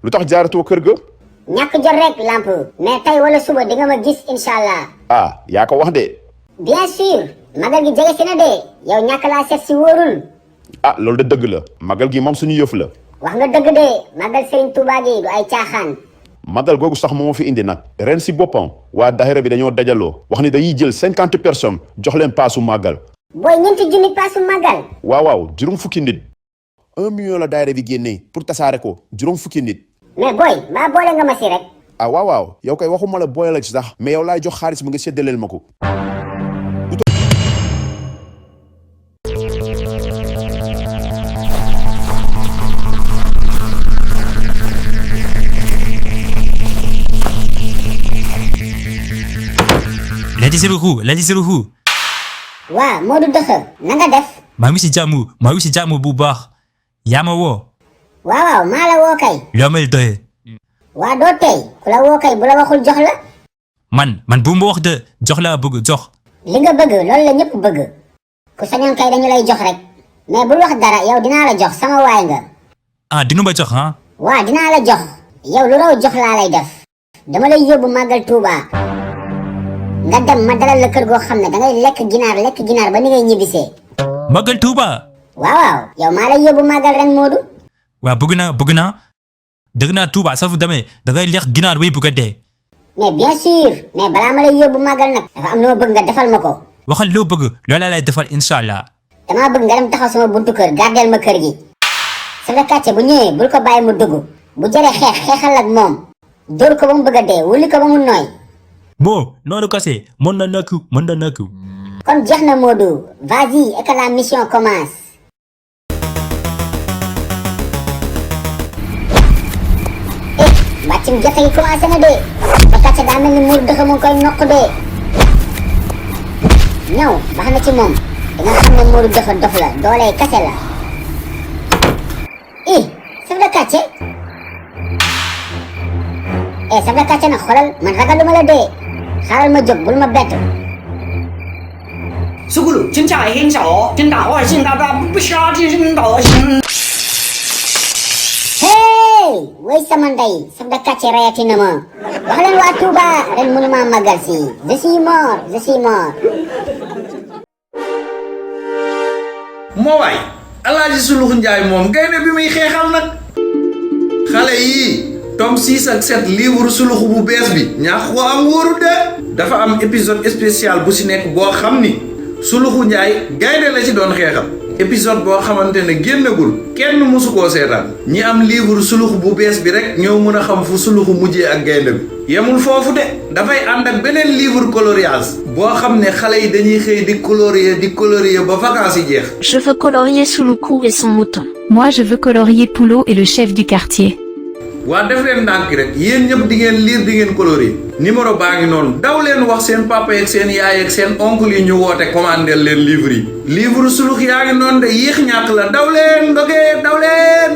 lu tax jaaratoo kër ga. ñàkk jot rek lamp mais tey wala suba di nga ma gis inshallah. ah yaa ko wax de. bien sûr magal gi jege si na de yow ñàkk laa seet si wóorul. ah loolu de dëgg la magal gi moom suñu yëf la. wax nga dëgg de magal Serigne Touba gi du ay caaxaan. magal googu sax moo fi indi nag ren si boppam waa daayira bi dañoo dajaloo wax ni dañuy jël 50 personnes jox leen paasu magal. booy ñeenti junni paasu magal. waaw juróom fukki nit. 1 million la daayira bi génnee pour tasaare ko juróom fukki nit. mais booy mbaa boole nga ma si rek. ah waaw yow kay waxuma la boole la ci sax mais yow laay jox xaalis bi nga séddaleel ma ko. Ladi Seluhu. waa Modou Dëxa na nga def. maa ngi si jàmm bu baax. yaa ma woo. waaw maa la woo kay. loo may doyee. waa doo tey ku la woo kay bu la waxul jox la. man bu ma wax de jox laa bëgg jox. li nga bëgg loolu la ñëpp bëgg. ku sañoon kay dañu lay jox rek. mais bul wax dara yow dinaa la jox sama waay nga. ah dina ma jox ah. waa dinaa la jox. yow lu raw jox laa lay def. dama lay yóbbu màggal Touba. nga dem ma dalal la kër goo xam ne dangay lekk ginaar ba ni ngay ñibbisee. màggal Touba. waaw yow maa lay yóbbu màggal ren Modou. waaw bëgg naa. dëgg naa Touba safu demee dangay lekk ginaar bay bëgg a dee. mais bien sûr mais balaa ma lay yóbbu màggal nag dafa am lu ma bëgg nga defal ma ko. waxal loo bëgg loola lay defal incha allah. damaa bëgg nga dem taxaw sama buntu kër gardeel ma kër gi. sama kàcce bu ñëwee bul ko bàyyi mu dugg. bu jëree xeexal ak moom. dóor ko ba mu bëgg a dee wuli ko ba mu nooy. bon noonu kase mën na nekk. kon jeex na Modou vas-y et que la mission commence. mbàccum jafe yi commencé na de ba kàcce daa mel ni muur dëxa mu ngi koy noq de ñëw baax na ci moom dina xam ne muuru dëxa dof la doolee kase la saf la kàcce saf la kàcce nag xoolal man ragaluma la de xaaral ma jóg bul ma bett sugulu真假很少真打话真打打不杀真打心 way sama ndey saf la kàcce rayati na ma wax leen waa Touba ren mënuma magal si je suis mort moo waay Alaaji Sulux Njaay moom gaynde bi muy xeexal nag xale yii tome 6 ak 7 livre sulux bu bees bi ñaax ko am wóoru de dafa am épisode spécial bu si nekk boo xam ni Suluxu Njaay gaynde la ci doon xeexal épisode boo xamante ne génnagul kenn mësu koo seetaan ñi am livre sulux bu bees bi rek ñoo mën a xam fu suluxu mujjee ak gaynde bi yemul foofu de dafay ànd ak beneen livre coloriage boo xam ne xale yi dañuy xëy di colorier ba vacances yi jeex. Je veux colorier Suluku et son mouton. Moi je veux colorier Poulot et le chef du quartier. waa def leen ndànk rek yéen ñëpp di ngeen lire di ngeen colorier numéro baa ngi noonu daw leen wax seen papa yeeg seen yaay ak seen oncle yi ñu woote commandeel leen livre yi livre sulux yaa ngi noonu de yéex ñàkk la daw leen ndogee daw leen